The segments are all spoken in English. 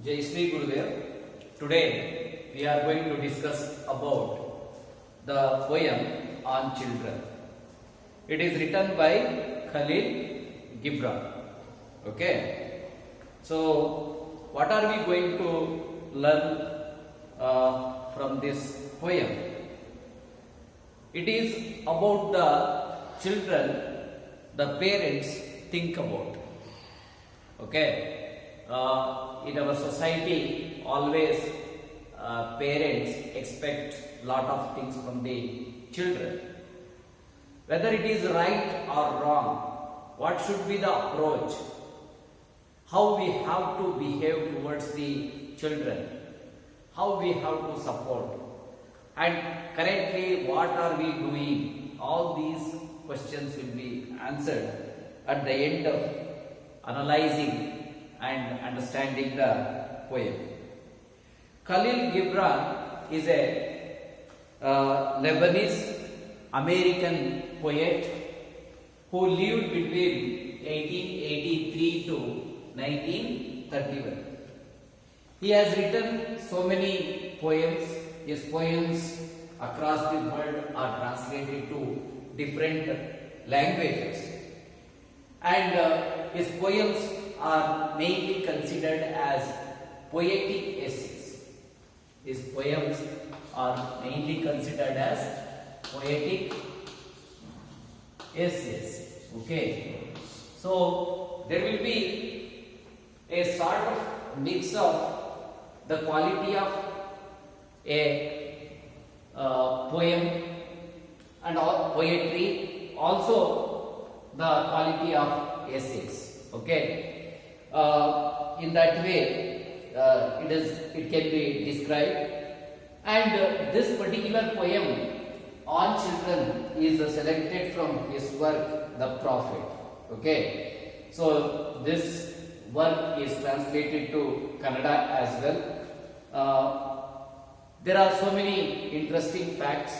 Jai Shri Gurudev. Today we are going to discuss about the poem on children. It is written by Khalil Gibran. Okay. So what are we going to learn from this poem? It is about the children the parents think about. Okay. In our society, always parents expect lot of things from the children. Whether it is right or wrong, what should be the approach, how we have to behave towards the children, how we have to support, and currently what are we doing, all these questions will be answered at the end of analyzing and understanding the poem. Khalil Gibran is a Lebanese American poet who lived between 1883 to 1931. He has written so many poems. His poems across the world are translated to different languages, and his poems are mainly considered as poetic essays. His poems are mainly considered as poetic essays. Okay. So there will be a sort of mix of the quality of a poem and poetry, also the quality of essays. Okay. In that way, it can be described, and this particular poem on children is selected from his work, The Prophet. Okay, so this work is translated to Kannada as well. There are so many interesting facts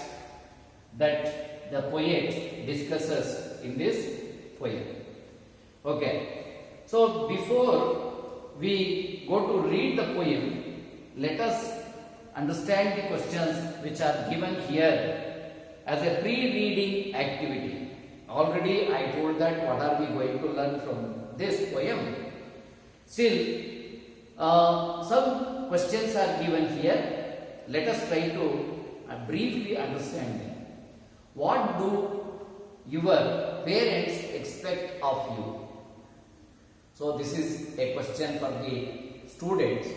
that the poet discusses in this poem. Okay. So before we go to read the poem, let us understand the questions which are given here as a pre-reading activity. Already I told that what are we going to learn from this poem. Still, some questions are given here. Let us try to briefly understand them. What do your parents expect of you? So this is a question for the students.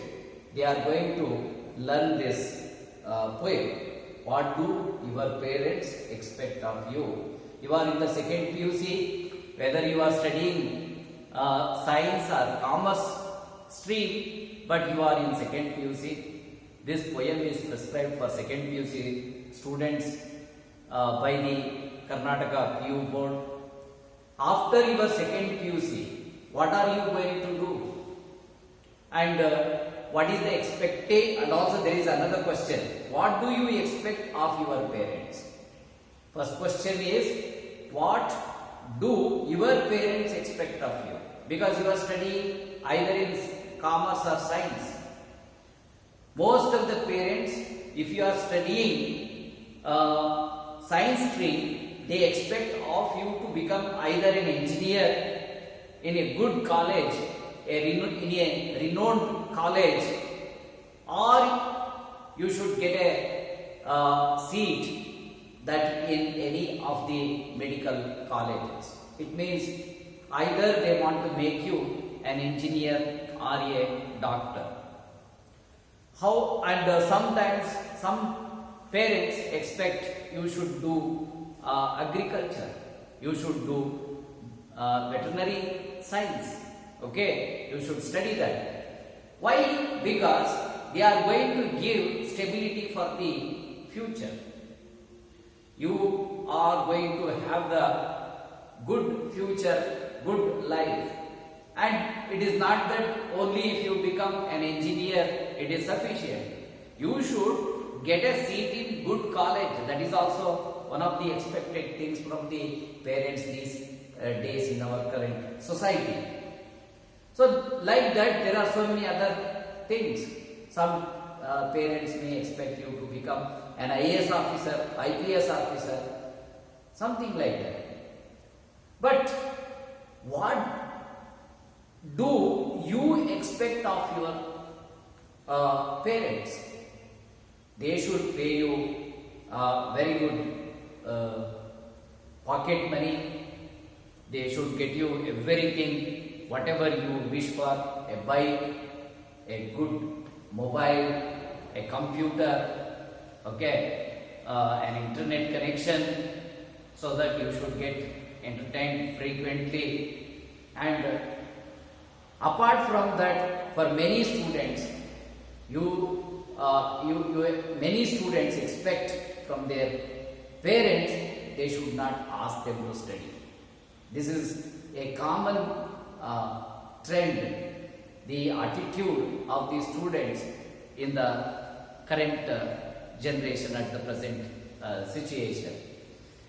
They are going to learn this poem. What do your parents expect of you? You are in the second PUC, whether you are studying science or commerce stream, but you are in second PUC. This poem is prescribed for second PUC students by the Karnataka PU board. After your second PUC, what are you going to do? And what is the expectation? And also there is another question. What do you expect of your parents? First question is, what do your parents expect of you? Because you are studying either in commerce or science. Most of the parents, if you are studying science stream, they expect of you to become either an engineer in a good college, in a renowned college, or you should get a seat that in any of the medical colleges. It means either they want to make you an engineer or a doctor. How, and sometimes some parents expect you should do agriculture, you should do veterinary science. Okay, you should study that. Why? Because they are going to give stability for the future. You are going to have the good future, good life. And it is not that only if you become an engineer, it is sufficient. You should get a seat in good college. That is also one of the expected things from the parents these days in our current society. So like that, there are so many other things. Some parents may expect you to become an IAS officer, IPS officer, something like that. But what do you expect of your parents? They should pay you very good pocket money. They should get you everything, whatever you wish for, a bike, a good mobile, a computer, okay, an internet connection, so that you should get entertained frequently. And apart from that, for many students, many students expect from their parents they should not ask them to study. This is a common trend, the attitude of the students in the current generation at the present situation.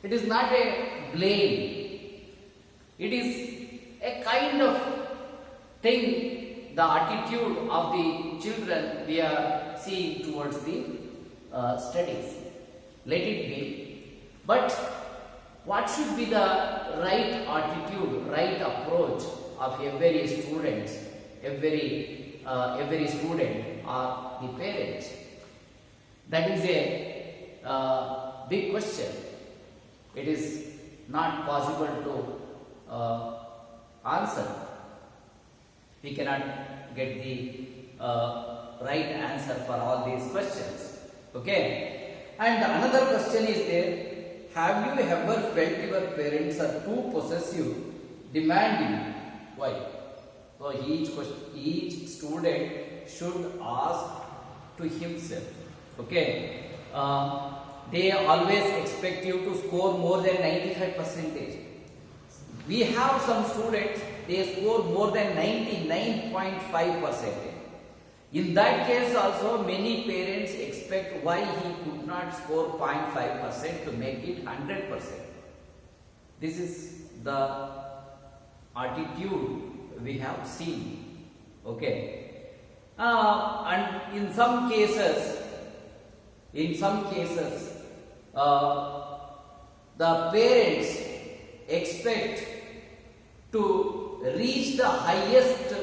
It is not a blame. It is a kind of thing, the attitude of the children we are seeing towards the studies. Let it be. But what should be the right attitude, right approach of every student? Every student are the parents. That is a big question. It is not possible to answer. We cannot get the right answer for all these questions. Okay. And another question is there. Have you ever felt your parents are too possessive, demanding? Why? So each student should ask to himself. Okay. They always expect you to score more than 95%. We have some students, they score more than 99.5%. In that case also, many parents expect why he could not score 0.5% to make it 100%. This is the attitude we have seen. Okay. And in some cases, the parents expect to reach the highest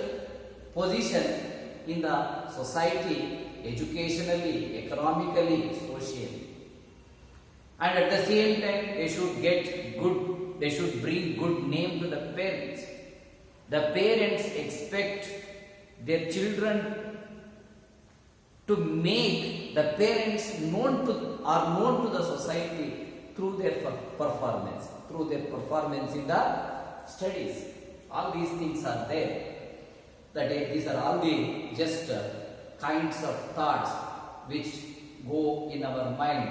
position in the society, educationally, economically, socially. And at the same time, they should bring good name to the parents. The parents expect their children to make the parents known to the society through their performance in the studies. All these things are there. These are all the just kinds of thoughts which go in our mind.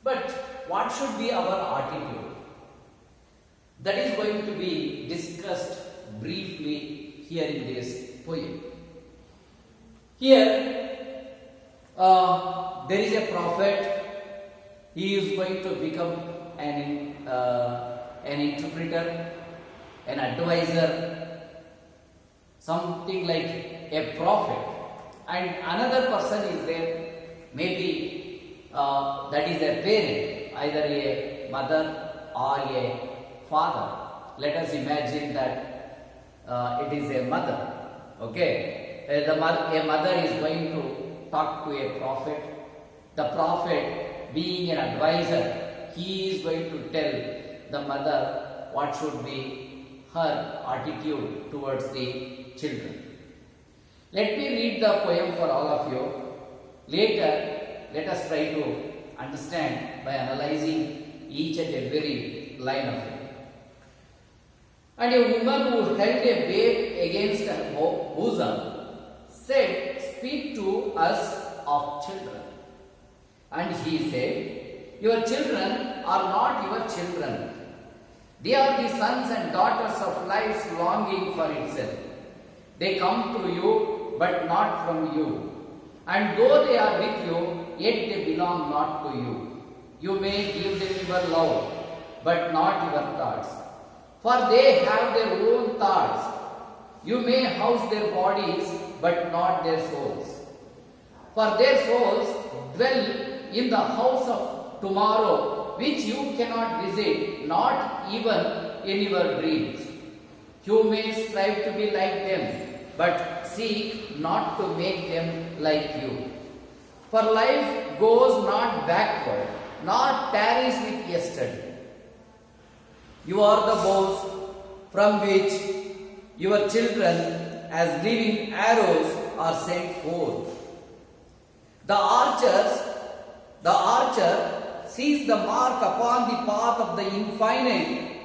But what should be our attitude? That is going to be discussed briefly here in this poem. Here, there is a prophet. He is going to become an interpreter, an advisor, something like a prophet. And another person is there, maybe that is a parent, either a mother or a father. Let us imagine that it is a mother. Okay. A mother is going to talk to a prophet. The prophet, being an advisor, he is going to tell the mother what should be her attitude towards the children. Let me read the poem for all of you. Later, let us try to understand by analyzing each and every line of it. And a woman who held a babe against her bosom said, "Speak to us of children." And he said, "Your children are not your children. They are the sons and daughters of life's longing for itself. They come to you, but not from you. And though they are with you, yet they belong not to you. You may give them your love, but not your thoughts. For they have their own thoughts. You may house their bodies, but not their souls. For their souls dwell in the house of tomorrow, which you cannot visit, not even in your dreams. You may strive to be like them, but seek not to make them like you. For life goes not backward, nor tarries with yesterday. You are the bows from which your children, as living arrows, are sent forth. The archer sees the mark upon the path of the infinite,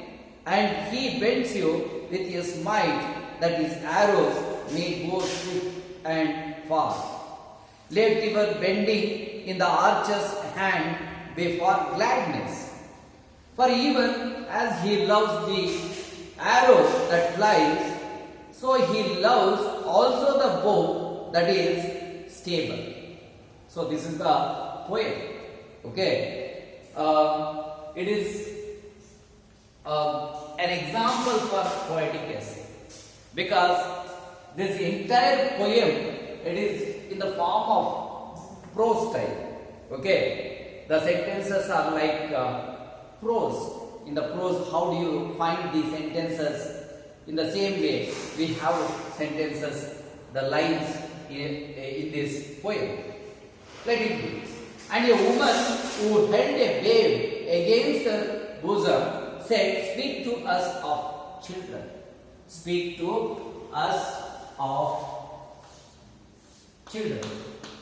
and he bends you with his might, that his arrows may go swift and far. Let your bending in the archer's hand be for gladness. For even as he loves the arrow that flies, so he loves also the bow that is stable. So this is the poem. Okay, it is an example for poetic essay, because this entire poem, it is in the form of prose style. Okay, the sentences are like prose. In the prose, how do you find the sentences? In the same way, we have sentences, the lines in this poem. Let it be. And a woman who held a babe against her bosom said, "Speak to us of children. Speak to us of children."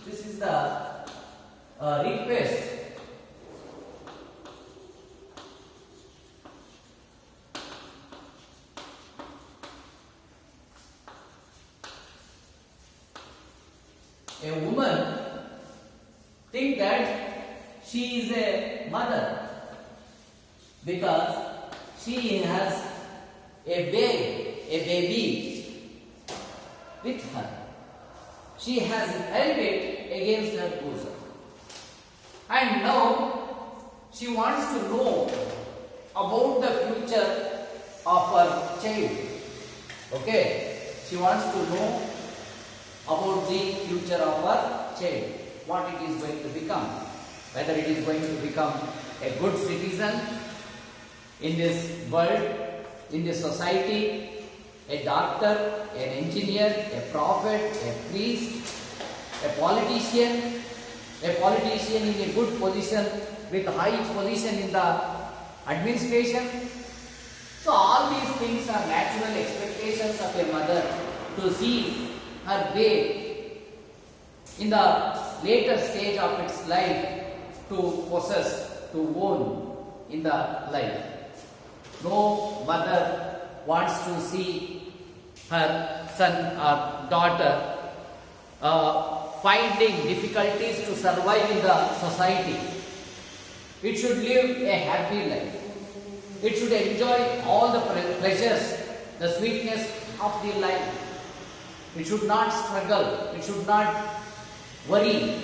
This is the request. A woman think that she is a mother because she has a baby with her. She has held it against her bosom. And now she wants to know about the future of her child. Okay? She wants to know about the future of her child. What it is going to become. Whether it is going to become a good citizen in this world, in this society, a doctor, an engineer, a prophet, a priest, a politician in a good position with high position in the administration. So all these things are natural expectations of a mother to see her babe in the later stage of its life to possess, to own in the life. No mother wants to see her son or daughter finding difficulties to survive in the society. It should live a happy life. It should enjoy all the pleasures, the sweetness of the life. It should not struggle. It should not worry.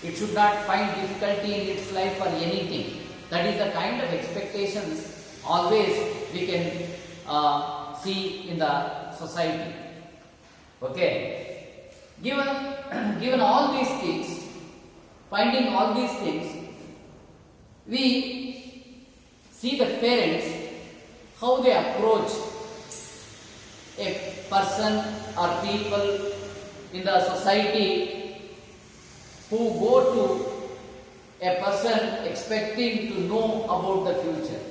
It should not find difficulty in its life for anything. That is the kind of expectations always we can see in the society. Okay. Given all these things, finding all these things, we see the parents, how they approach a person or people in the society who go to a person expecting to know about the future.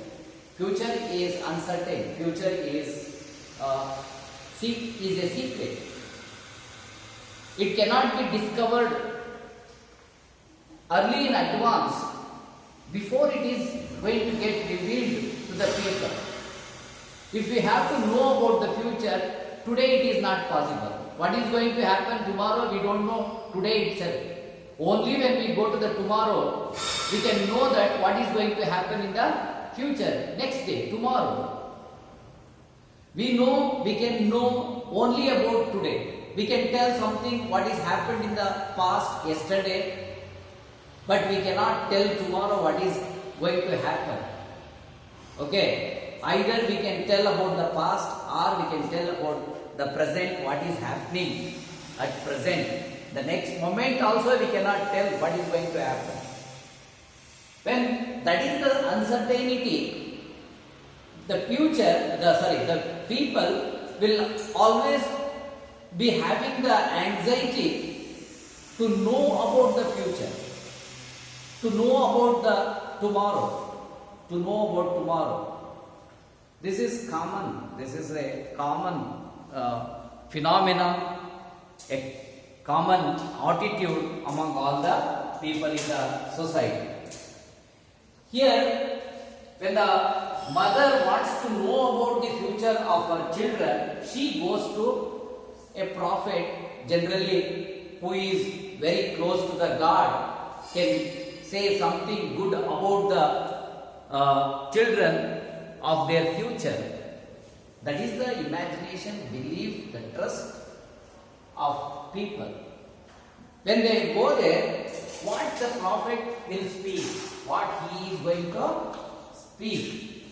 Future is uncertain. Future is a secret. It cannot be discovered early in advance before it is going to get revealed to the people. If we have to know about the future, today it is not possible. What is going to happen tomorrow, we don't know today itself. Only when we go to the tomorrow, we can know that what is going to happen in the future, next day, tomorrow. We can know only about today. We can tell something what is happened in the past, yesterday, but we cannot tell tomorrow what is going to happen. Okay, either we can tell about the past or we can tell about the present, what is happening at present. The next moment also we cannot tell what is going to happen. When that is the uncertainty, the people will always be having the anxiety to know about the future, to know about the tomorrow. This is common. This is a common phenomenon, a common attitude among all the people in the society. Here, when the mother wants to know about the future of her children, she goes to a prophet, generally who is very close to the God, can say something good about the children of their future. That is the imagination, belief, the trust of people. When they go there, what the prophet will speak, what he is going to speak.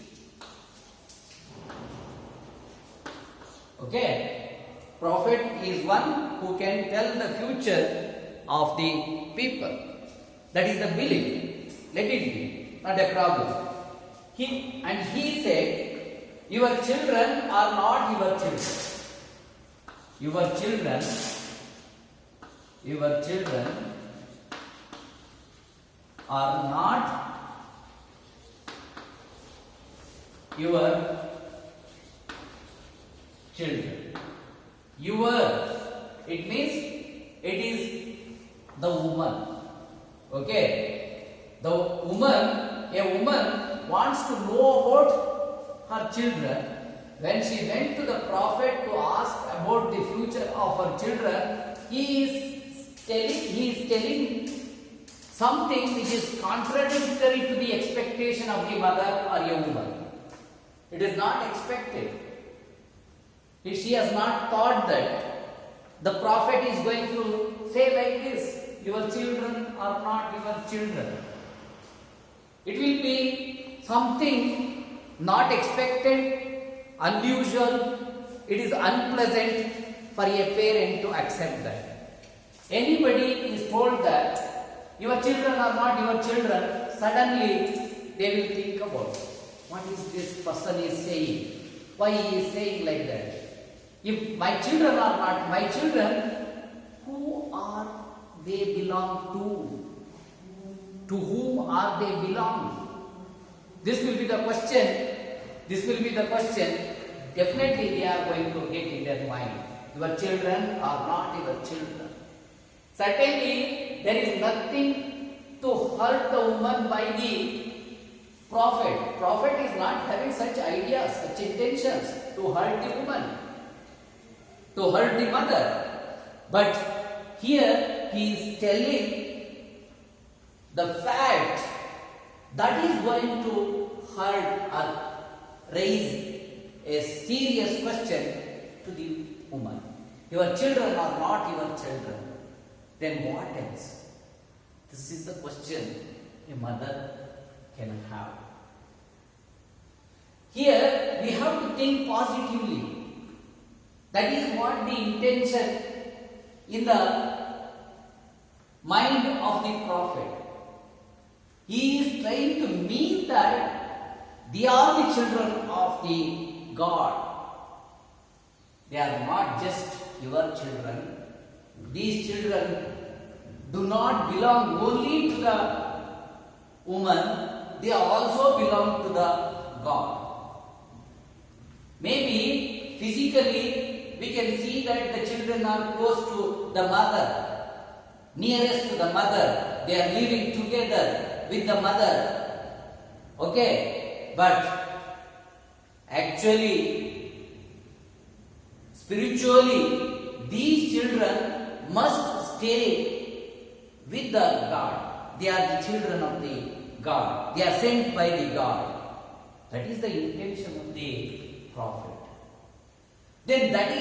Okay, prophet is one who can tell the future of the people. That is the belief. Let it be, not a problem. He said, your children are not your children. Your children are not your children. It means it is the woman. Okay? A woman wants to know about her children. When she went to the prophet to ask about the future of her children, he is telling something which is contradictory to the expectation of the mother or a woman. It is not expected. She has not thought that the prophet is going to say like this, your children are not your children. It will be something not expected, unusual, it is unpleasant for a parent to accept that. Anybody is told that your children are not your children, suddenly they will think about what is this person is saying, why he is saying like that. If my children are not my children, who are they belong to? To whom are they belong? This will be the question. Definitely they are going to get in their mind. Your children are not your children. Certainly there is nothing to hurt the woman by the prophet. Prophet is not having such ideas, such intentions to hurt the woman, to hurt the mother. But here he is telling the fact that is going to hurt or raise a serious question to the woman. Your children are not your children. Then what else? This is the question a mother can have. Here we have to think positively. That is what the intention in the mind of the prophet. He is trying to mean that they are the children of the God. They are not just your children. These children do not belong only to the woman, they also belong to the God. Maybe physically we can see that the children are close to the mother, nearest to the mother, they are living together with the mother. Okay, but actually, spiritually, these children must stay with the God. They are the children of the God. They are sent by the God. That is the intention of the prophet. Then that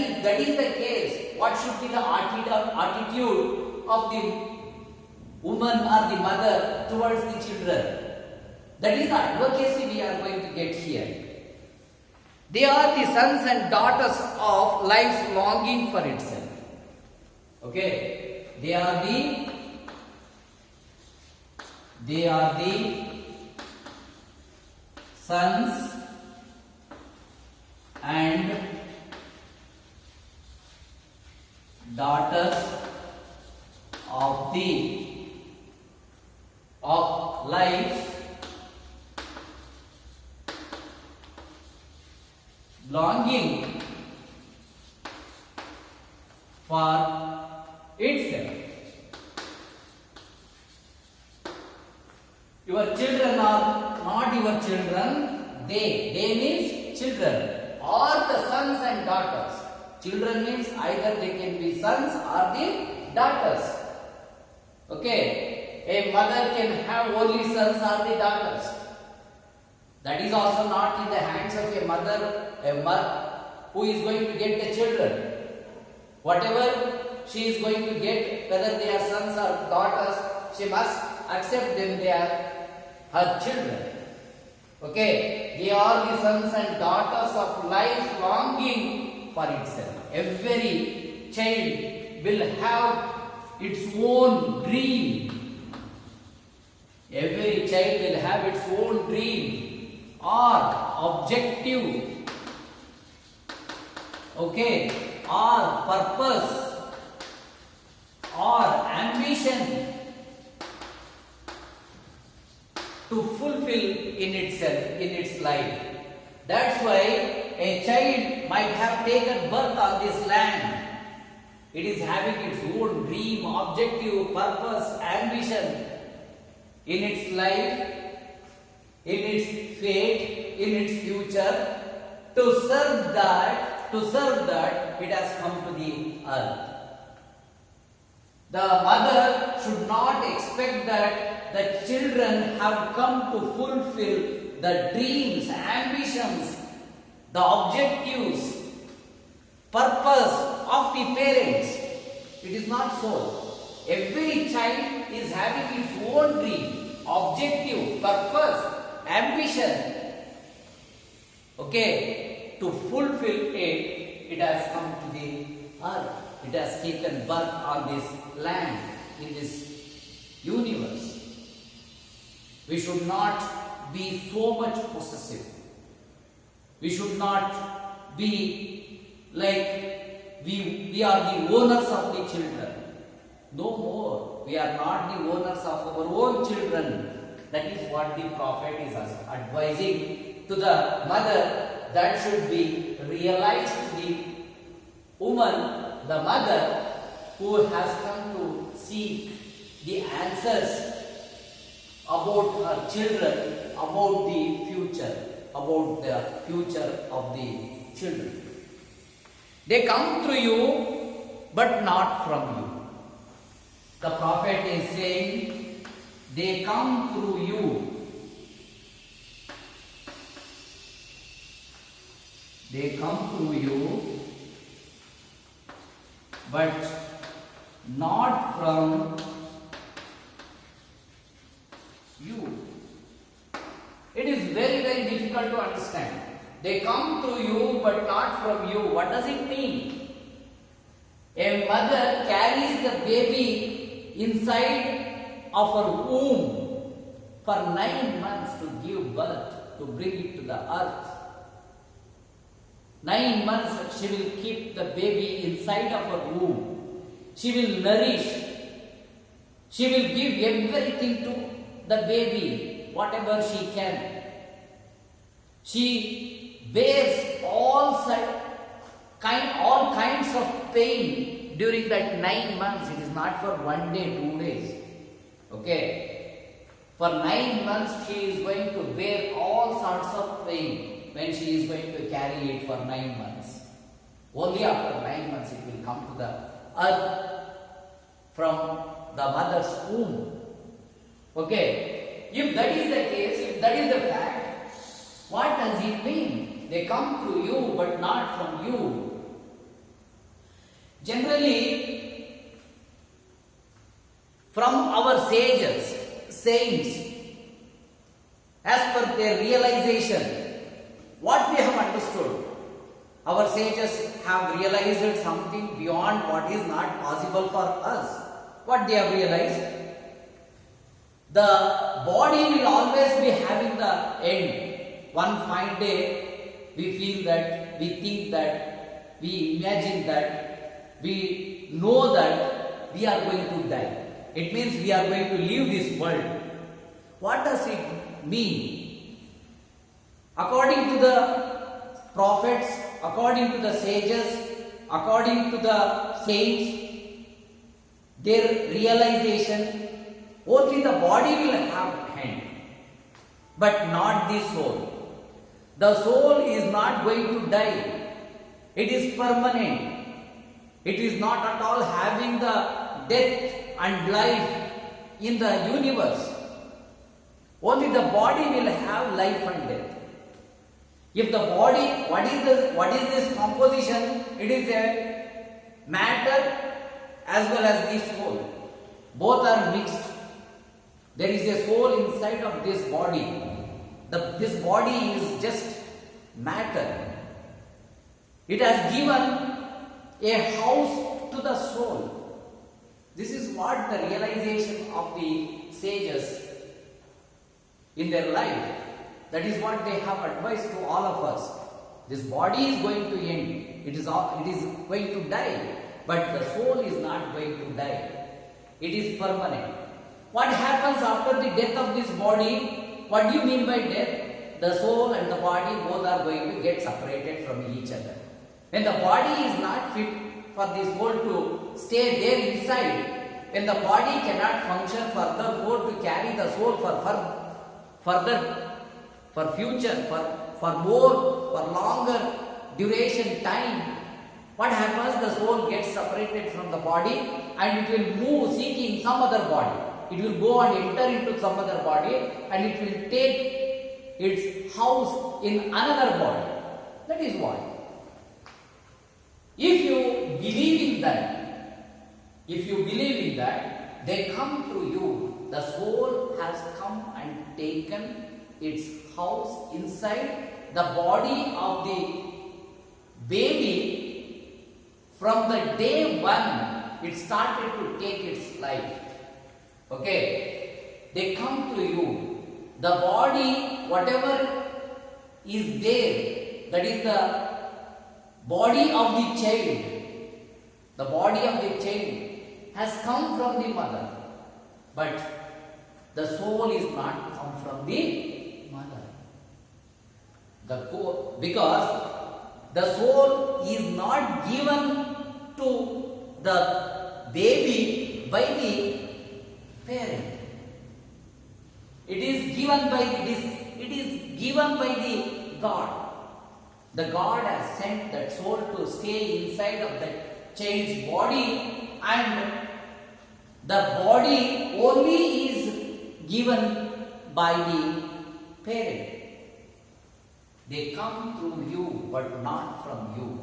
is the case. What should be the attitude of the woman or the mother towards the children? That is the advocacy we are going to get here. They are the sons and daughters of life's longing for itself. Okay, they are the sons and daughters of life longing for itself. Your children are not your children. They means children or the sons and daughters. Children means either they can be sons or the daughters. Okay, a mother can have only sons or the daughters. That is also not in the hands of a mother who is going to get the children. Whatever she is going to get, whether they are sons or daughters, she must accept them, they are her children. Okay, they are the sons and daughters of life longing for itself. Every child will have its own dream. Every child will have its own dream or objective. Okay, or purpose or ambition to fulfill in itself, in its life. That's why a child might have taken birth on this land. It is having its own dream, objective, purpose, ambition in its life, in its fate, in its future. To serve that, it has come to the earth. The mother should not expect that the children have come to fulfill the dreams, ambitions, the objectives, purpose of the parents. It is not so. Every child is having its own dream, objective, purpose, ambition. Okay, to fulfill it, it has come to the earth. It has taken birth on this land, in this universe. We should not be so much possessive. We should not be like we are the owners of the children. No more. We are not the owners of our own children. That is what the Prophet is advising to the mother. That should be realized to the woman, the mother who has come to seek the answers about her children, about the future of the children. They come through you, but not from you. The Prophet is saying, they come through you. They come through you, but not from you. It is very, very difficult to understand. They come through you, but not from you. What does it mean? A mother carries the baby inside of her womb for 9 months to give birth, to bring it to the earth. 9 months she will keep the baby inside of her womb. She will nourish. She will give everything to the baby, whatever she can. She bears all kinds of pain during that 9 months. It is not for 1 day, 2 days. Okay? For 9 months she is going to bear all sorts of pain when she is going to carry it for 9 months. Only after 9 months it will come to the earth from the mother's womb. Okay? If that is the case, if that is the fact, what does it mean? They come through you but not from you. Generally, from our sages, saints, as per their realization, what we have understood, our sages have realized something beyond what is not possible for us. What they have realized? The body will always be having the end. One fine day, we feel that, we think that, we imagine that, we know that we are going to die. It means we are going to leave this world. What does it mean? According to the prophets, according to the sages, according to the saints, their realization, only the body will have end, but not the soul. The soul is not going to die. It is permanent. It is not at all having the death and life in the universe. Only the body will have life and death. If the body, what is this composition? It is a matter as well as the soul. Both are mixed. There is a soul inside of this body. This body is just matter. It has given a house to the soul. This is what the realization of the sages in their life. That is what they have advised to all of us. This body is going to end. It is going to die. But the soul is not going to die. It is permanent. What happens after the death of this body? What do you mean by death? The soul and the body both are going to get separated from each other. When the body is not fit for the soul to stay there inside, when the body cannot function further to carry the soul for future, for longer duration time, what happens? The soul gets separated from the body and it will move seeking some other body. It will go and enter into some other body and it will take its house in another body. That is what. If you believe in that, they come to you. The soul has come and taken its house inside the body of the baby. From the day one, it started to take its life. Okay, they come to you. The body, whatever is there, that is the body of the child. The body of the child has come from the mother, but the soul is not come from the mother. Because the soul is not given to the baby by the parent. It is given by the God. The God has sent that soul to stay inside of that child's body, and the body only is given by the parent. They come through you, but not from you.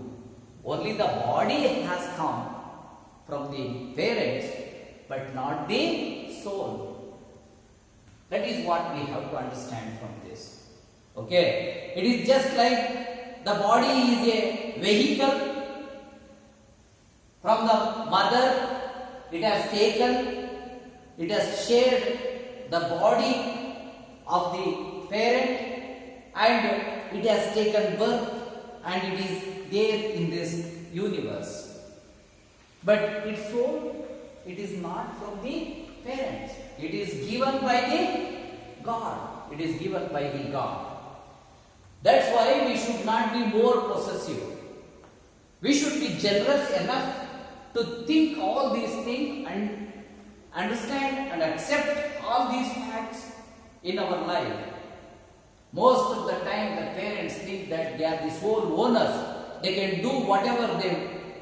Only the body has come from the parents, but not the soul. That is what we have to understand from this. Okay? It is just like the body is a vehicle from the mother. It has taken, it has shared the body of the parent, and it has taken birth, and it is there in this universe. But its soul, it is not from the parents. It is given by the God. It is given by the God. That's why we should not be more possessive. We should be generous enough to think all these things and understand and accept all these facts in our life. Most of the time the parents think that they are the sole owners. They can do whatever they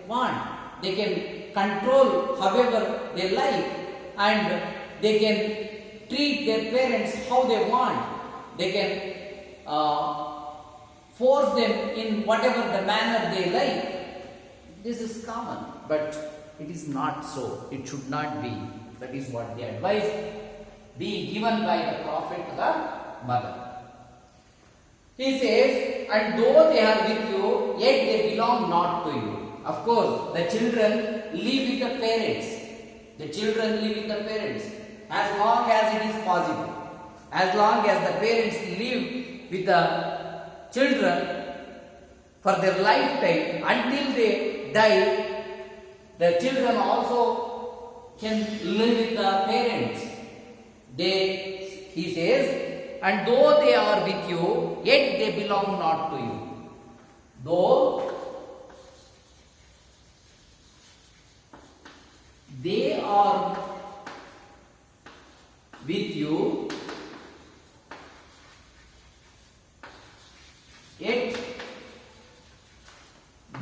want. They can control however they like, and they can treat their parents how they want. They can force them in whatever the manner they like. This is common, but it is not so. It should not be. That is what the advice being given by the Prophet to the mother. He says, and though they are with you, yet they belong not to you. Of course, the children live with the parents. The children live with the parents as long as it is possible. As long as the parents live with the children for their lifetime until they die, the children also can live with the parents. He says, and though they are with you, yet they belong not to you. Though they are with you, yet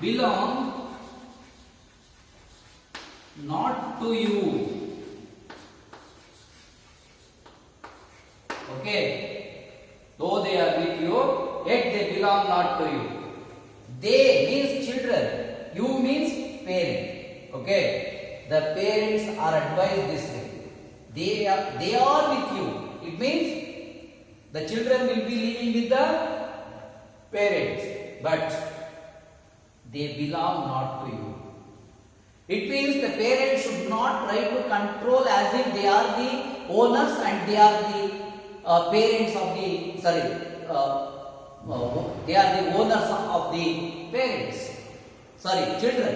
belong not to you. Okay, though they are with you, yet they belong not to you. They means children, you means parent. Okay, the parents are advised this way. They are with you. It means the children will be living with the parents, but they belong not to you. It means the parents should not try to control as if they are the owners and they are the parents of the, they are the owners of the parents. Children.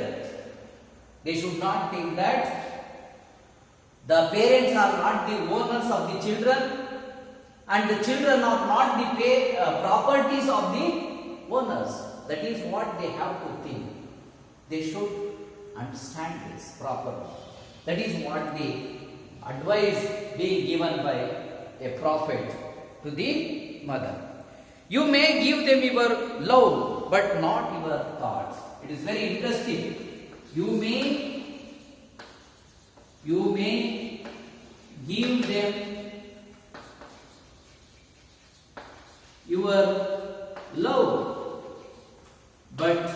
They should not think that the parents are not the owners of the children and the children are not the properties of the owners. That is what they have to think. They should understand this properly. That is what the advice being given by a prophet to the mother. You may give them your love, but not your thoughts. It is very interesting. You may give them your love, but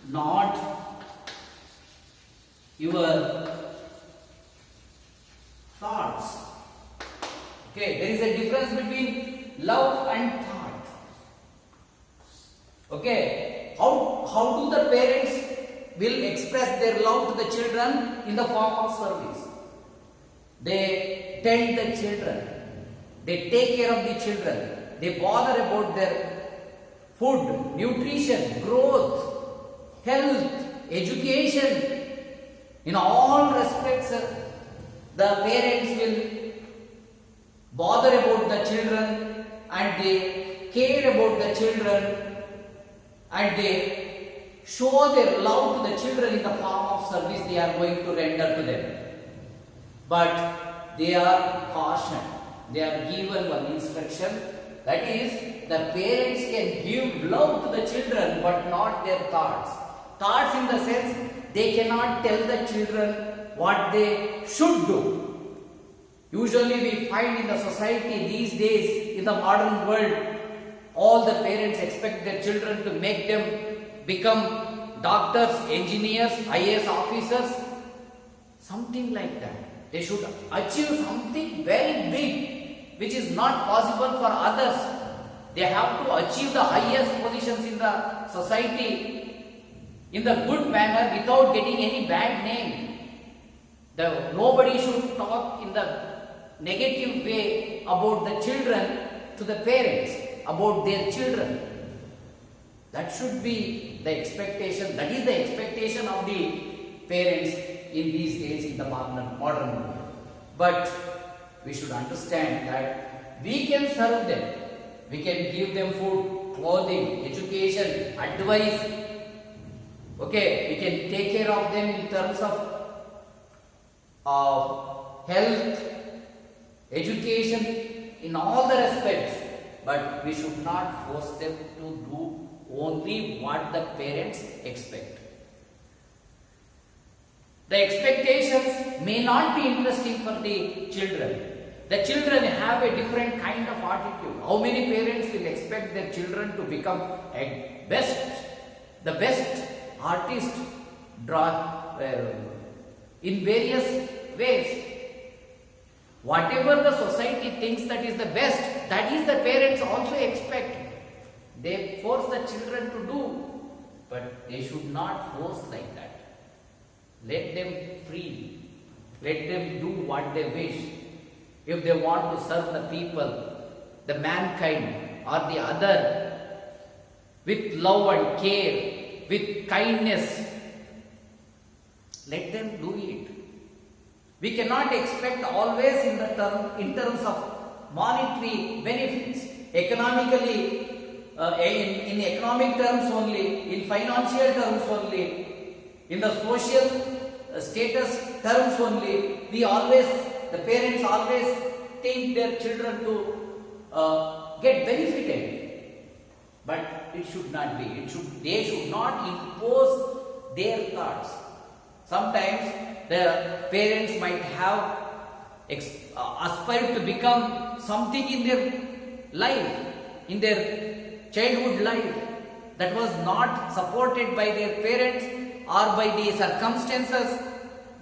not your thoughts. Okay, there is a difference between love and thought. Okay, how do the parents will express their love to the children? In the form of service. They tend the children. They take care of the children. They bother about their food, nutrition, growth, health, education. In all respects, the parents will bother about the children and they care about the children and they show their love to the children in the form of service they are going to render to them. But they are cautioned. They are given one instruction, that is, the parents can give love to the children but not their thoughts. Thoughts in the sense, they cannot tell the children what they should do. Usually we find in the society these days, in the modern world, all the parents expect their children to make them become doctors, engineers, IAS officers, something like that. They should achieve something very big, which is not possible for others. They have to achieve the highest positions in the society in the good manner without getting any bad name. Nobody should talk in the negative way about the children to the parents, about their children. That should be the expectation. That is the expectation of the parents in these days in the modern world. But we should understand that we can serve them. We can give them food, clothing, education, advice. Okay, we can take care of them in terms of health, education, in all the respects. But we should not force them to do only what the parents expect. The expectations may not be interesting for the children. The children have a different kind of attitude. How many parents will expect their children to become the best artist in various ways? Whatever the society thinks that is the best, that is the parents also expect. They force the children to do, but they should not force like that. Let them free. Let them do what they wish. If they want to serve the people, the mankind or the other, with love and care, with kindness, let them do it. We cannot expect always in terms of monetary benefits, economically, in economic terms only, in financial terms only, in the social status terms only. The parents always think their children to get benefited, but it should not be. They should not impose their thoughts. Sometimes the parents might have aspired to become something in their life, in their childhood life, that was not supported by their parents or by the circumstances,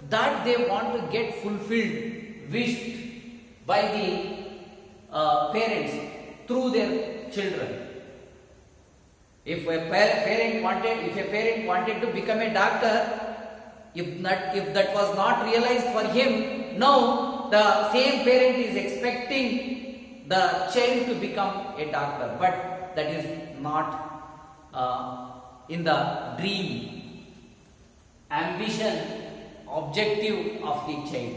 that they want to get fulfilled, wished by the parents through their children. If a parent wanted to become a doctor, if that was not realized for him, now the same parent is expecting the child to become a doctor, but that is not in the dream, ambition, objective of the child.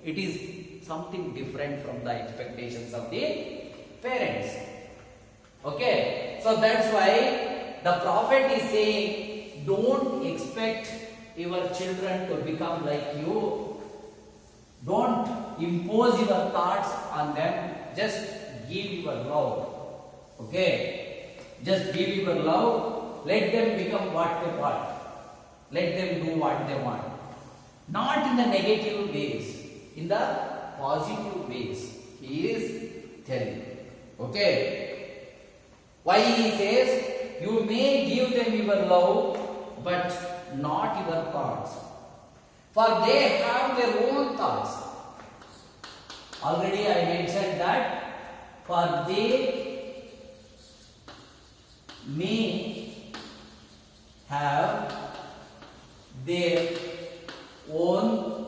It is something different from the expectations of the parents. Okay, so that's why the prophet is saying, don't expect your children to become like you. Don't impose your thoughts on them. Just give your love. Okay, just give your love. Let them become what they want. Let them do what they want. Not in the negative ways, in the positive ways. He is telling. Okay. Why he says, you may give them your love, but not your thoughts. For they have their own thoughts. Already I mentioned that. For they may have their own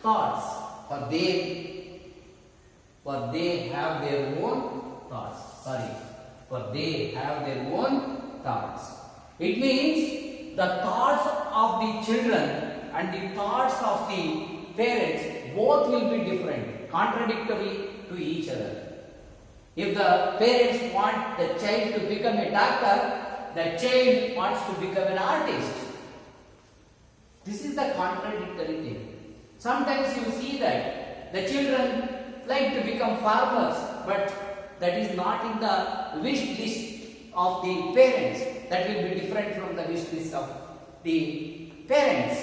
thoughts. For they have their own thoughts. For they have their own thoughts. It means the thoughts of the children and the thoughts of the parents both will be different, contradictory to each other. If the parents want the child to become a doctor, the child wants to become an artist. This is the contradictory thing. Sometimes you see that the children like to become farmers, but that is not in the wish list of the parents. That will be different from the wish list of the parents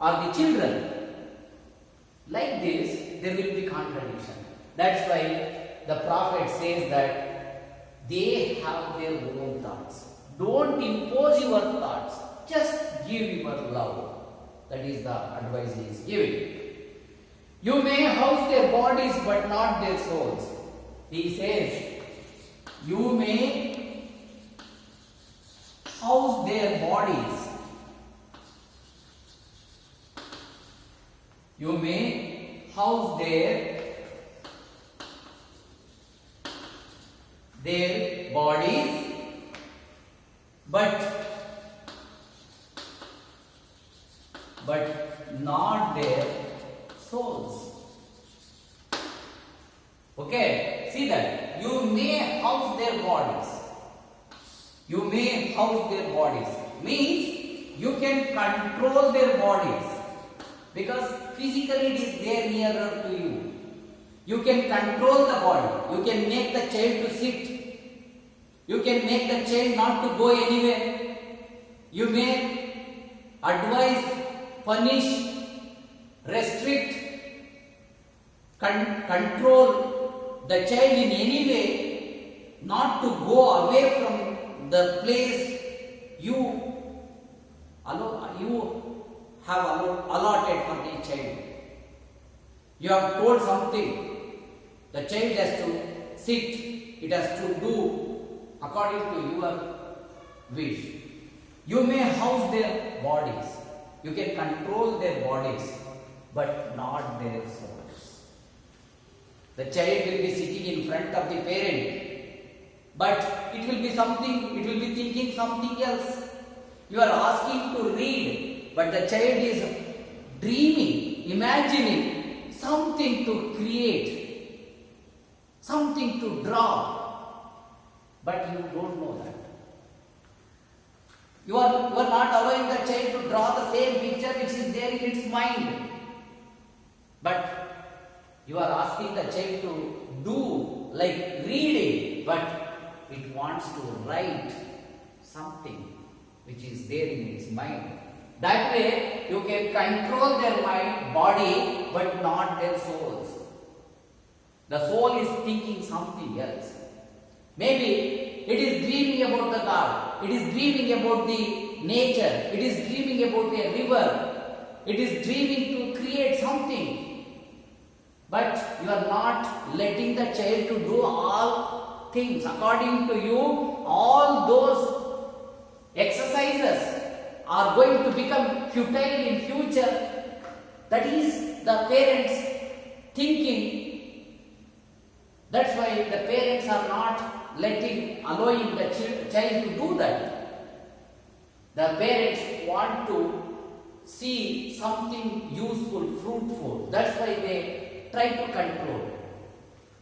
or the children. Like this, there will be contradiction. That's why the prophet says that they have their own thoughts. Don't impose your thoughts. Just give your love. That is the advice he is giving. You may house their bodies but not their souls. He says, you may house their bodies. You may house their bodies, but not their souls. Okay, see that. You may house their bodies. You may house their bodies. Means you can control their bodies. Because physically it is there nearer to you. You can control the body. You can make the child to sit. You can make the child not to go anywhere. You may advise, punish, restrict, control the child in any way not to go away from the place you have allotted for the child. You have told something The child has to sit, it has to do according to your wish. You may house their bodies, you can control their bodies, but not their souls. The child will be sitting in front of the parent, but it will be something, it will be thinking something else. You are asking to read, but the child is dreaming, imagining something to create, something to draw, but you don't know that. You are not allowing the child to draw the same picture which is there in its mind. But you are asking the child to do like reading, but it wants to write something which is there in its mind. That way you can control their mind, body, but not their souls. The soul is thinking something else. Maybe it is dreaming about the God. It is dreaming about the nature. It is dreaming about a river. It is dreaming to create something. But you are not letting the child to do all things. According to you, all those exercises are going to become futile in future. That is the parents thinking. That's why the parents are not allowing the child to do that. The parents want to see something useful, fruitful. That's why they try to control.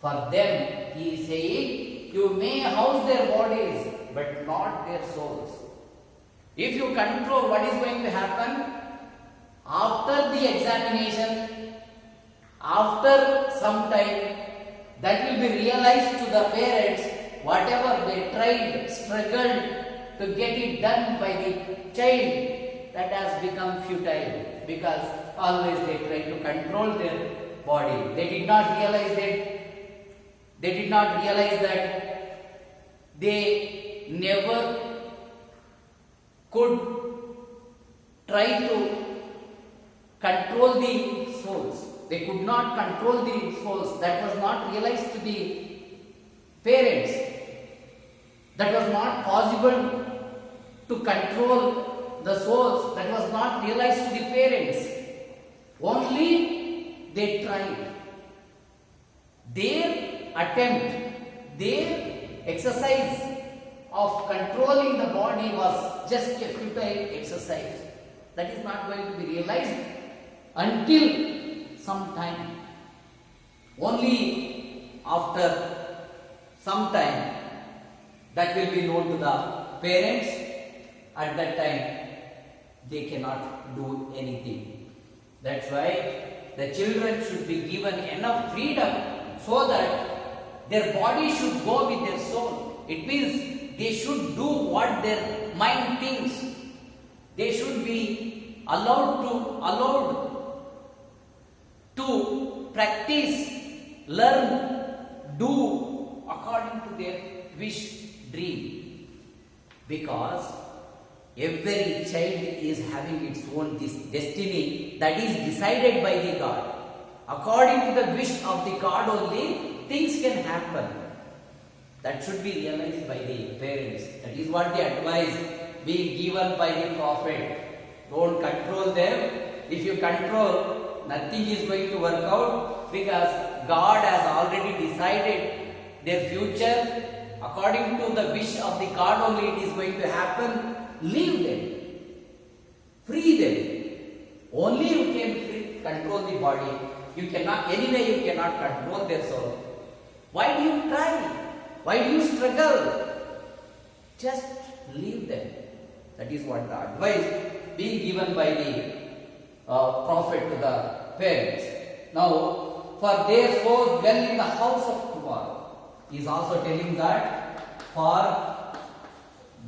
For them, he is saying, you may house their bodies, but not their souls. If you control, what is going to happen? After the examination, after some time, that will be realized to the parents, whatever they tried, struggled to get it done by the child, that has become futile, because always they try to control their body. They did not realize that they never could try to control the souls. They could not control the souls. That was not realized to the parents. That was not possible to control the souls. That was not realized to the parents. Only they tried. Their attempt, their exercise of controlling the body was just a futile exercise. That is not going to be realized until some time. Only after some time that will be known to the parents. At that time they cannot do anything. That's why the children should be given enough freedom so that their body should go with their soul. It means they should do what their mind thinks. They should be allowed to practice, learn, do according to their wish, dream. Because every child is having its own destiny that is decided by the God. According to the wish of the God only, things can happen. That should be realized by the parents. That is what the advice being given by the prophet. Don't control them. If you control, nothing is going to work out, because God has already decided their future. According to the wish of the God only it is going to happen. Leave them. Free them. Only you can control the body. You cannot, anyway you cannot control their soul. Why do you try? Why do you struggle? Just leave them. That is what the advice being given by the prophet to the parents. Now, for their souls dwell in the house of tomorrow. He is also telling that for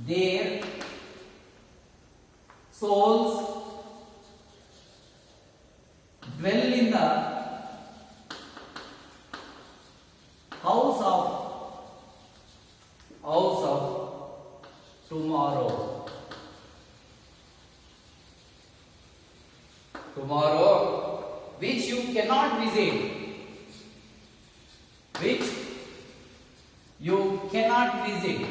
their souls dwell in the house of tomorrow. Tomorrow, which you cannot visit. You cannot visit.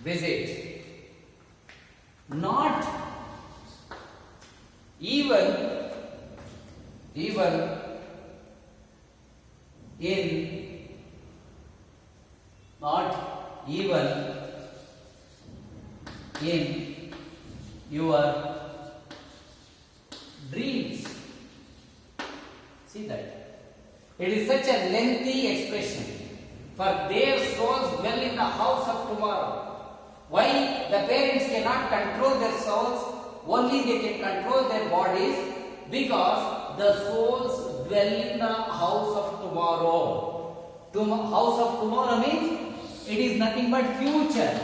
Visit. Not even in, not even in your dreams. See that? It is such a lengthy expression. For their souls dwell in the house of tomorrow. Why the parents cannot control their souls? Only they can control their bodies, because the souls dwell in the house of tomorrow. House of tomorrow means it is nothing but future.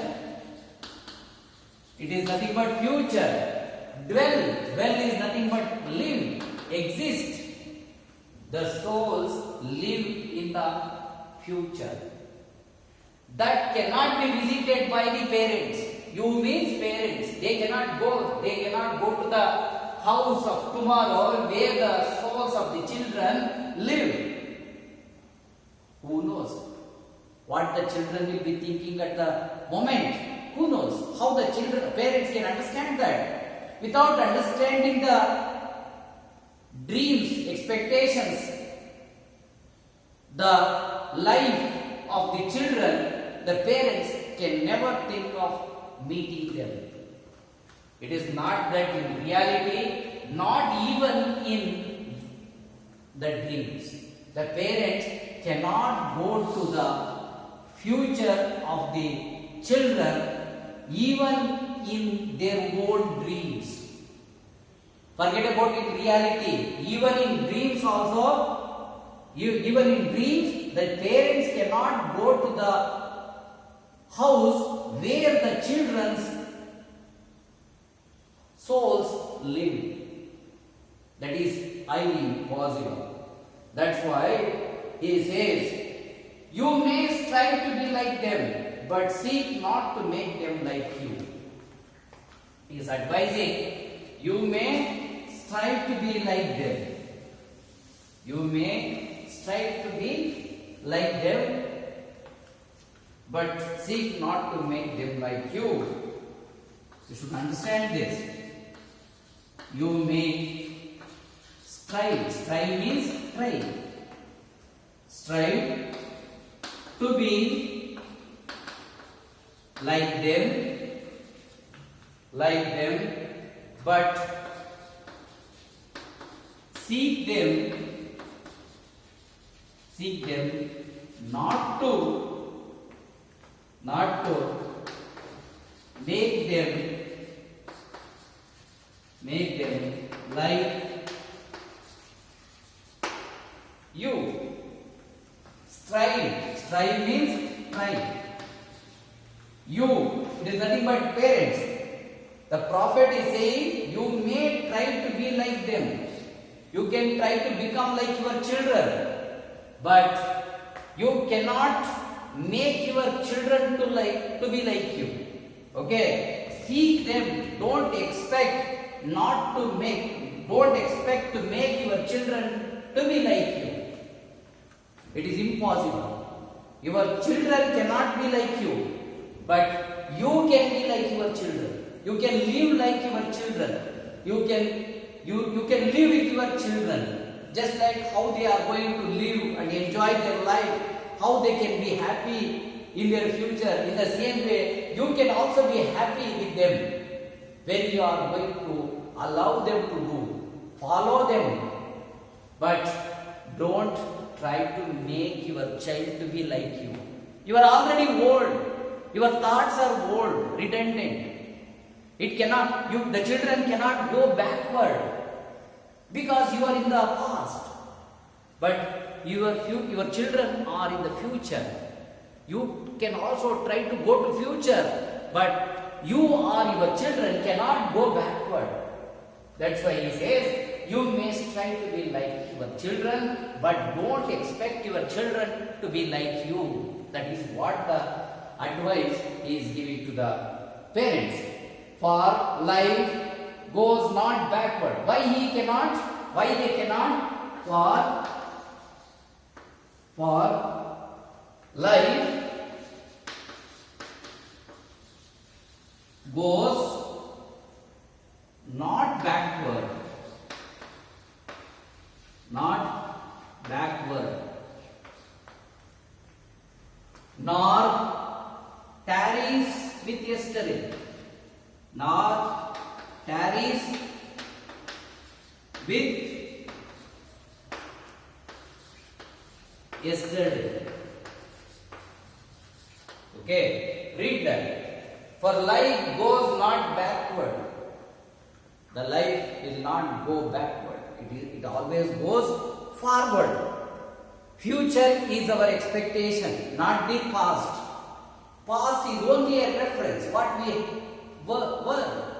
It is nothing but future. Dwell is nothing but live, exist. The souls live in the future. That cannot be visited by the parents. You means parents. They cannot go to the house of tomorrow where the souls of the children live. Who knows what the children will be thinking at the moment? Who knows how the parents can understand that? Without understanding the dreams, expectations, the life of the children, the parents can never think of meeting them. It is not that in reality, not even in the dreams. The parents cannot go to the future of the children even in their own dreams. Forget about in reality. Even in dreams also, even in dreams, the parents cannot go to the house where the children's souls live. That is highly impossible. That's why he says, you may strive to be like them, but seek not to make them like you. He is advising, you may strive to be like them. You may strive to be like them, but seek not to make them like you. You should understand this. You may strive. Strive means try. Strive to be like them, but seek them not to make them like you. Strive means try. You, it is nothing but parents. The prophet is saying, you may try to be like them. You can try to become like your children, but you cannot make your children to be like you. Okay? Seek them. Don't expect to make your children to be like you. It is impossible. Your children cannot be like you, but you can be like your children. You can live like your children. You can live with your children, just like how they are going to live and enjoy their life, how they can be happy in their future. In the same way, you can also be happy with them when you are going to allow them to do. Follow them, but don't try to make your child to be like you. You are already old. Your thoughts are old, redundant. The children cannot go backward because you are in the past. But your children are in the future. You can also try to go to future, but you or your children cannot go backward. That's why he says, you may strive to be like your children, but don't expect your children to be like you. That is what the advice he is giving to the parents. For life goes not backward. Why they cannot? For For life goes not backward, nor tarries with yesterday, nor tarries with yesterday. Okay, read that. For life goes not backward. The life will not go backward. It always goes forward. Future is our expectation, not the past. Past is only a reference, what we were,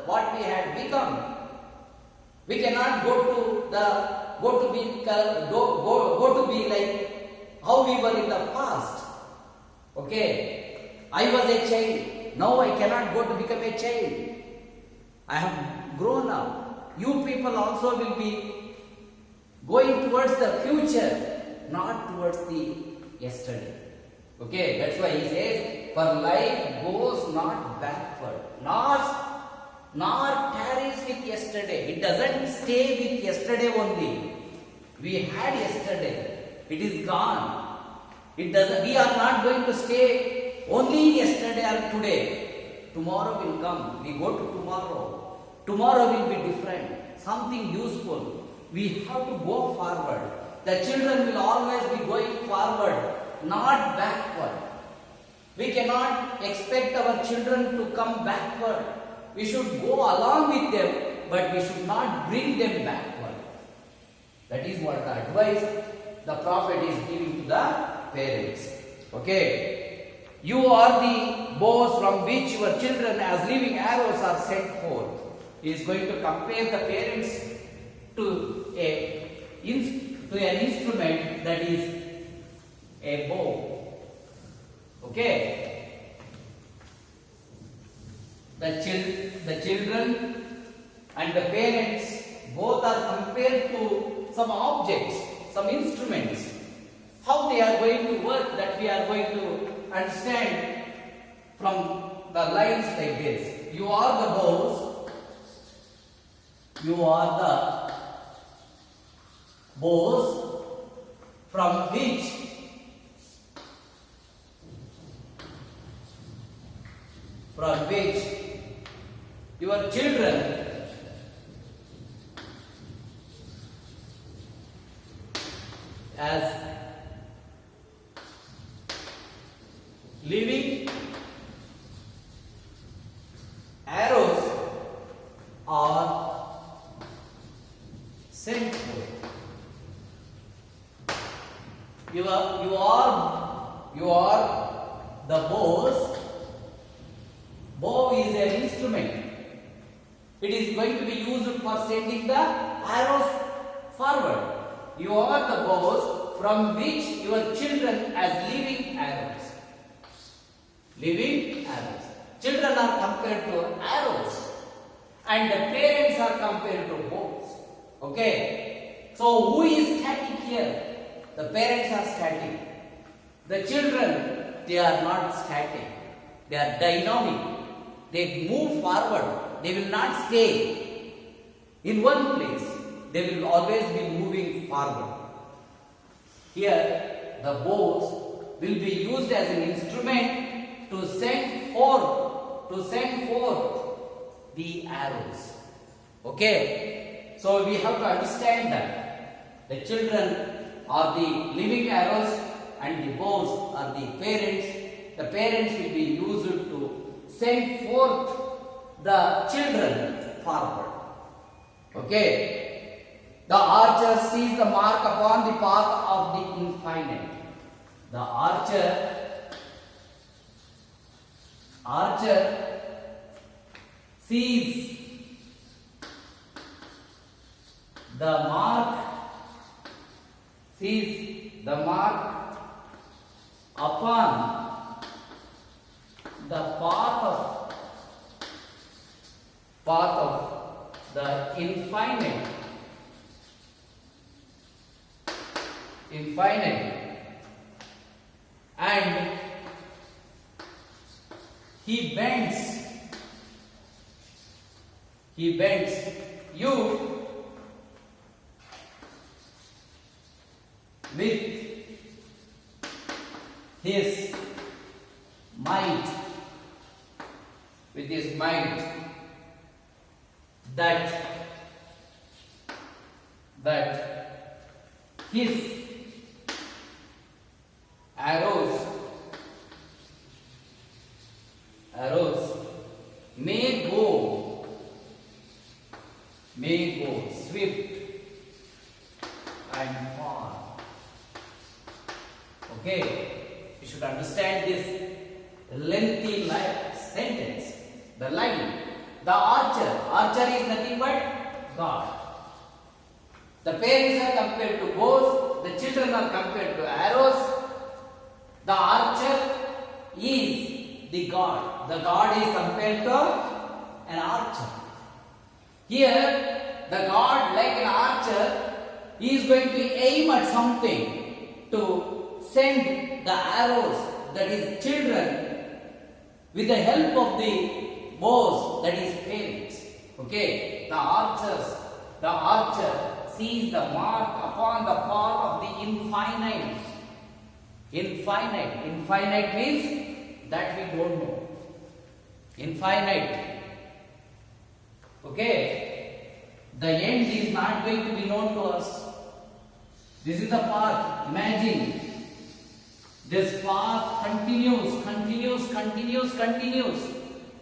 what we had become. We cannot go to be like how we were in the past. Okay, I was a child. Now I cannot go to become a child. I have grown up. You people also will be going towards the future, not towards the yesterday. Okay, that's why he says, for life goes not backward, nor tarries with yesterday. It doesn't stay with yesterday only. We had yesterday. It is gone. It doesn't. We are not going to stay only yesterday or today. Tomorrow will come. We go to tomorrow. Tomorrow will be different. Something useful. We have to go forward. The children will always be going forward, not backward. We cannot expect our children to come backward. We should go along with them, but we should not bring them backward. That is what the advice the Prophet is giving to the parents. Okay. You are the bows from which your children as living arrows are sent forth. He is going to compare the parents to an instrument that is a bow. Okay. The children and the parents both are compared to some objects, some instruments. How they are going to work, that we are going to understand from the lines like this. You are the bows. You are the bows from which your children as living arrows are sent forth. You are the bows. Bow is an instrument. It is going to be used for sending the arrows forward. You are the bows from which your children as living arrows. Living arrows. Children are compared to arrows and the parents are compared to bows. Okay. So who is static here? The parents are static. The children, they are not static. They are dynamic. They move forward. They will not stay in one place. They will always be moving forward. Here, the bows will be used as an instrument to send forth the arrows. Okay? So we have to understand that the children are the living arrows and the bows are the parents. The parents will be used to send forth the children forward. Okay. The archer sees the mark upon the path of the infinite. The archer sees the mark upon the path of the infinite He bends. He bends you with his might. With his might. That his arrows may go swift and far. Okay, you should understand this lengthy sentence. The line, the archer is nothing but God. The parents are compared to bows, the children are compared to arrows. The archer is the God. The God is compared to an archer. Here, the God, like an archer, is going to aim at something to send the arrows, that is children, with the help of the bows, that is parents. Okay, the archer sees the mark upon the path of the infinite. Infinite means that we don't know. Infinite. Okay, the end is not going to be known to us. This is the path. Imagine this path continues.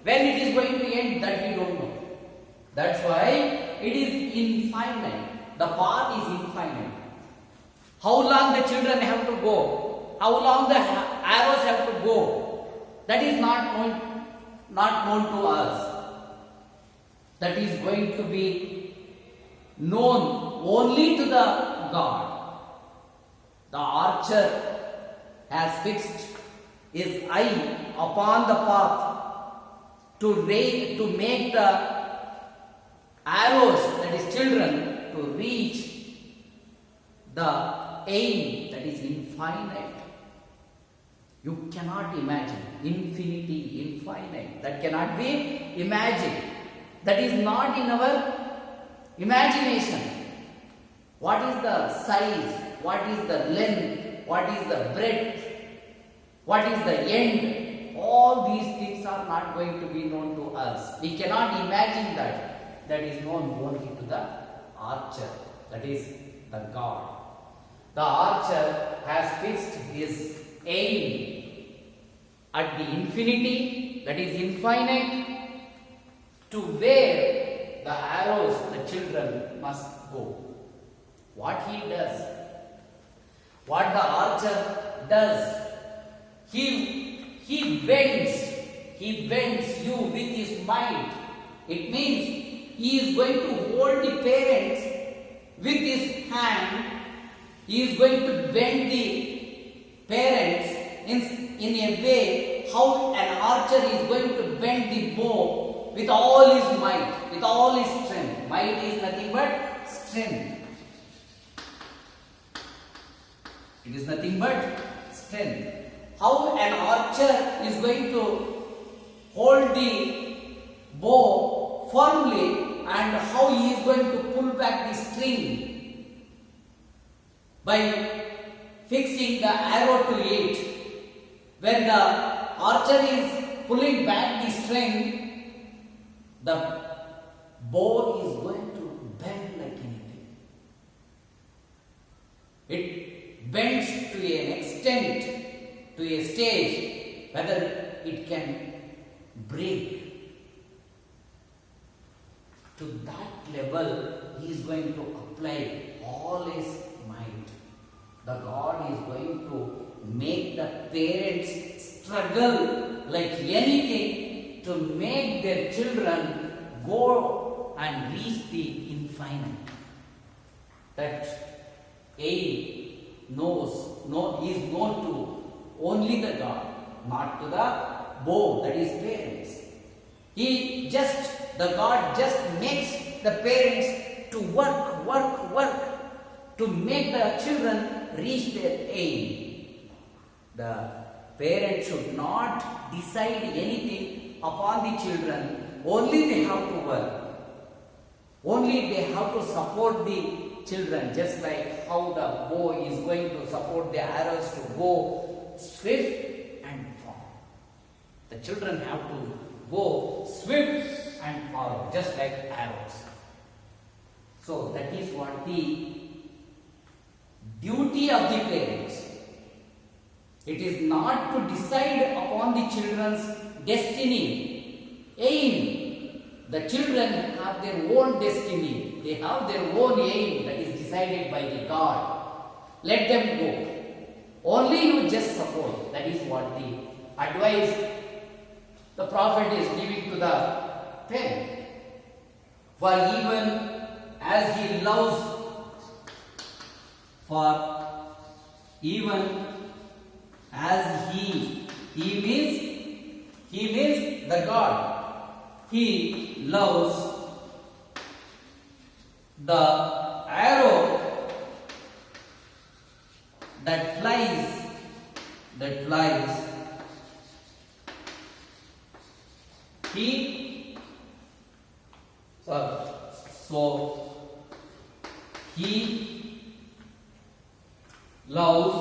When it is going to end, that we don't know. That's why it is infinite. The path is infinite. How long the children have to go, how long the arrows have to go, that is not known to us. That is going to be known only to the God. The archer has fixed his eye upon the path to make the arrows, that is children, to reach the aim, that is infinite. You cannot imagine infinity, infinite. That cannot be imagined. That is not in our imagination. What is the size? What is the length? What is the breadth? What is the end? All these things are not going to be known to us. We cannot imagine that. That is known only to the archer. That is the God. The archer has fixed his aim at the infinity, that is infinite, to where the arrows, the children, must go. What he does, what the archer does, he bends you with his might. It means he is going to hold the parents with his hand. He is going to bend the parents in a way how an archer is going to bend the bow with all his might, with all his strength. Might is nothing but strength. It is nothing but strength. How an archer is going to hold the bow firmly and how he is going to pull back the string by fixing the arrow to it. When the archer is pulling back the string, the bow is going to bend like anything. It bends to an extent, to a stage, whether it can break. To that level, he is going to apply all his might. The God is going to make the parents struggle like anything to make their children go and reach the infinite. That aim is known to only the God, not to the bow, that is parents. The God just makes the parents to work to make the children reach their aim. The parents should not decide anything upon the children. Only they have to work. Only they have to support the children, just like how the bow is going to support the arrows to go swift and far. The children have to go swift and far, just like arrows. So that is what the duty of the parents. It is not to decide upon the children's destiny, aim. The children have their own destiny. They have their own aim that is decided by the God. Let them go. Only you just support. That is what the advice the Prophet is giving to the parent. For even as he loves, for even as he means the God. He loves the arrow that flies. So he loves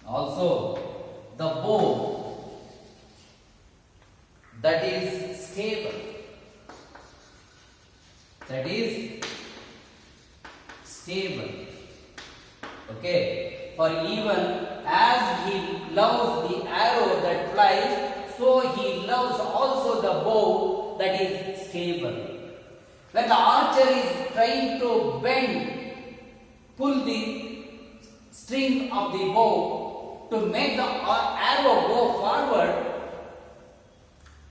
also the bow that is stable. Okay. For even as he loves the arrow that flies, so he loves also the bow that is stable. When the archer is trying to pull the string of the bow to make the arrow go forward,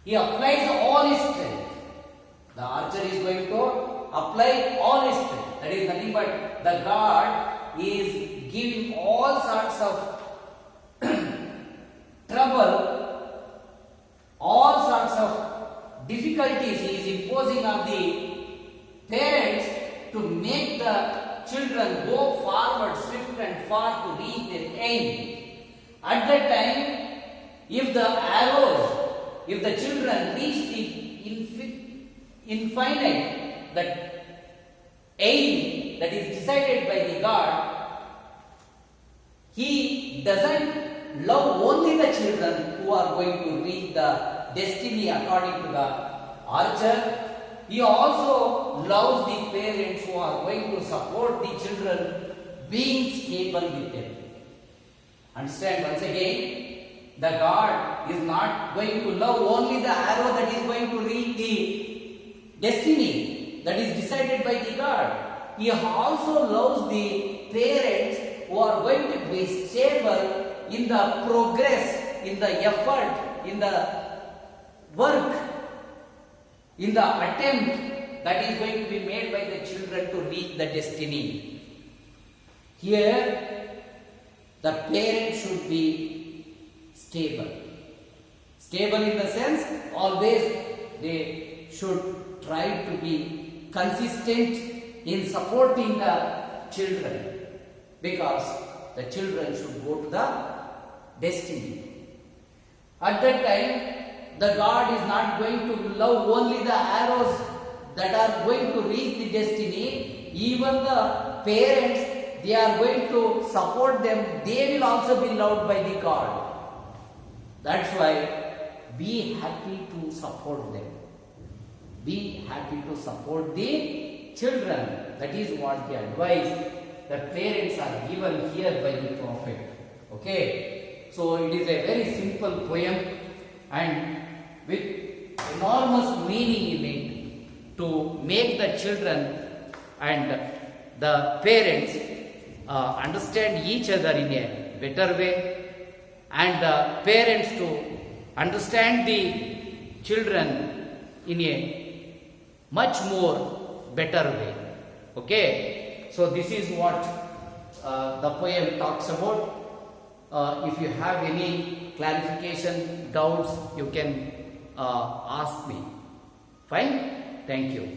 he applies all his strength. The archer is going to apply all his strength. That is nothing but the God is giving all sorts of trouble, all sorts of difficulties he is imposing on the parents to make the children go forward swift and far to reach their aim. At that time, if the children reach the infinite, that aim that is decided by the God, He doesn't love only the children who are going to reach the destiny according to the archer. He also loves the parents who are going to support the children being stable with them. Understand once again? The God is not going to love only the arrow that is going to reach the destiny that is decided by the God. He also loves the parents who are going to be stable in the progress, in the effort, in the work, in the attempt that is going to be made by the children to reach the destiny. Here, the parent should be stable. Stable in the sense, always they should try to be consistent in supporting the children, because the children should go to the destiny. At that time, the God is not going to love only the arrows that are going to reach the destiny. Even the parents, they are going to support them. They will also be loved by the God. That's why be happy to support them. Be happy to support the children. That is what the advice the parents are given here by the Prophet. Okay. So it is a very simple poem and with enormous meaning in it to make the children and the parents understand each other in a better way, and the parents to understand the children in a much more better way. Okay, so this is what the poem talks about. If you have any clarification, doubts, you can ask me. Fine? Thank you.